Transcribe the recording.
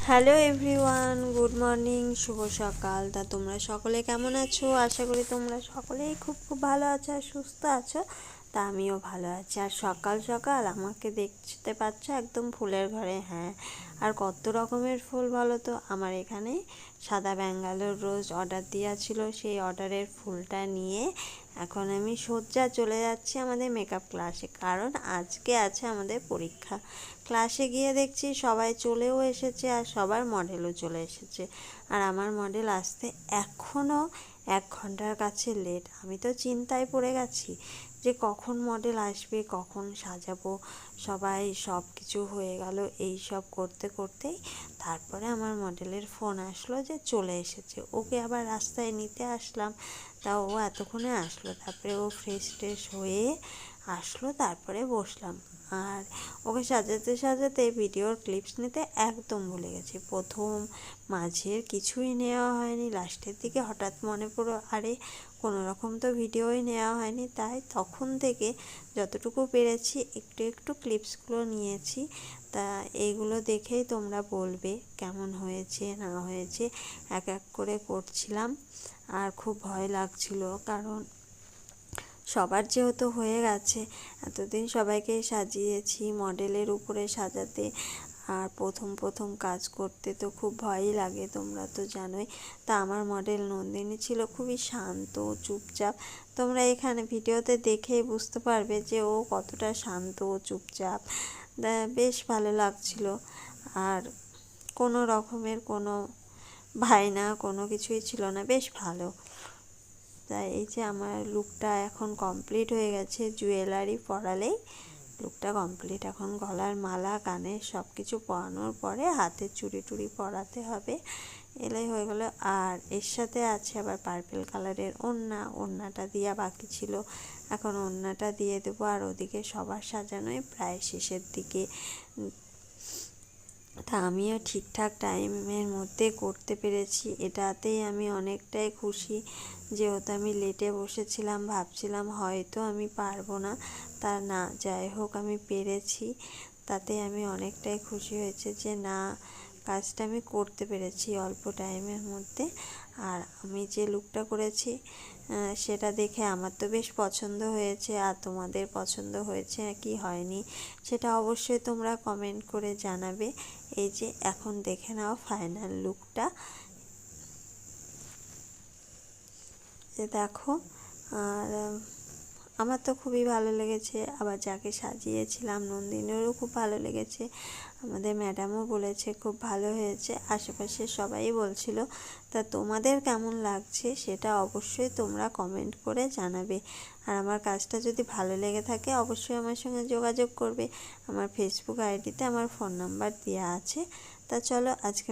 Hello everyone, good morning, শুভ সকাল। তা তোমরা সকলে কেমন আছো? আশা করি তোমরা সকলেই খুব খুব ভালো আছো আর সুস্থ আছো। তা আমিও ভালো আছি। আর সকাল সকাল আমাকে দেখতে পাচ্ছ একদম ফুলের ঘরে। হ্যাঁ, আর কত রকমের ফুল বলো তো। আমার এখানে সাদা ব্যাঙ্গালোর রোজ অর্ডার দেওয়া ছিল, সেই অর্ডারের ফুলটা নিয়ে এখন আমি সজ্জা চলে যাচ্ছি আমাদের মেকআপ ক্লাসে, কারণ আজকে আছে আমাদের পরীক্ষা। ক্লাসে গিয়ে দেখছি সবাই চলেও এসেছে আর সবার মডেলও চলে এসেছে, আর আমার মডেল আসতে এখনও 1 ঘন্টার কাছে লেট। আমি তো চিন্তায় পড়ে গেছি যে কখন মডেল আসবে, কখন সাজাবো। সবাই সব কিছু হয়ে গেল, এই সব করতে করতেই তারপরে আমার মডেলের ফোন আসলো যে চলে এসেছে। ওকে আবার রাস্তায় নিতে আসলাম, তা ও এতক্ষণে আসলো। তারপরে ও ফ্রেশ ট্রেশ হয়ে আসলো, তারপরে বসলাম। আর ওকে সাজাতে সাজাতে ভিডিওর ক্লিপস নিতে একদম ভুলে গেছি। প্রথম মাঝের কিছুই নেওয়া হয়নি, লাস্টের দিকে হঠাৎ মনে পড়ো আরে কোনো রকম তো ভিডিওই নেওয়া হয়নি। তাই তখন থেকে যতটুকু পেরেছি একটু একটু ক্লিপসগুলো নিয়েছি। তা এইগুলো দেখেই তোমরা বলবে কেমন হয়েছে না হয়েছে। এক এক করে করছিলাম আর খুব ভয় লাগছিল, কারণ সবার যেহেতু হয়ে গেছে, এতদিন সবাইকে সাজিয়েছি মডেলের উপরে সাজাতে, আর প্রথম প্রথম কাজ করতে তো খুব ভয়ই লাগে, তোমরা তো জানোই। তা আমার মডেল নন্দিনী ছিল খুবই শান্ত চুপচাপ। তোমরা এখানে ভিডিওতে দেখেই বুঝতে পারবে যে ও কতটা শান্ত চুপচাপ। বেশ ভালো লাগছিল, আর কোনো রকমের কোনো ভাইনা কোনো কিছুই ছিল না, বেশ ভালো। তাই এই যে আমার লুকটা এখন কমপ্লিট হয়ে গেছে, জুয়েলারি পরালেই লুকটা কমপ্লিট। এখন গলার মালা, কানের সব কিছু পরানোর পরে হাতের চুড়ি টুড়ি পরাতে হবে, এলাই হয়ে গেল। আর এর সাথে আছে আবার পার্পেল কালারের ওড়নাটা দেওয়া বাকি ছিল, এখন ওড়নাটা দিয়ে দেবো। আর ওদিকে সবার সাজানোই প্রায় শেষের দিকে। তা আমিও ঠিকঠাক টাইমের মধ্যে করতে পেরেছি, এটাতেই আমি অনেকটাই খুশি। যেহেতু আমি লেটে বসেছিলাম, ভাবছিলাম হয়তো আমি পারবো না, তা না, যাই হোক আমি পেরেছি। তাতে আমি অনেকটাই খুশি হয়েছে যে না, কাজটা আমি করতে পেরেছি অল্প টাইমের মধ্যে। আর আমি যে লুকটা করেছি সেটা দেখে আমার তো বেশ পছন্দ হয়েছে, আর তোমাদের পছন্দ হয়েছে কি হয়নি সেটা অবশ্যই তোমরা কমেন্ট করে জানাবে। এই যে এখন দেখে নাও ফাইনাল লুকটা, যে দেখো। আর আমার তো খুবই ভালো লেগেছে, আবার যাকে সাজিয়েছিলাম নন্দিনীরও খুব ভালো লেগেছে, আমাদের ম্যাডামও বলেছে খুব ভালো হয়েছে, আশেপাশে সবাই বলছিল। তা তোমাদের কেমন লাগছে সেটা অবশ্যই তোমরা কমেন্ট করে জানাবে। আর আমার কাজটা যদি ভালো লেগে থাকে অবশ্যই আমার সঙ্গে যোগাযোগ করবে। আমার ফেসবুক আইডিতে আমার ফোন নাম্বার দেওয়া আছে। তা চলো আজকে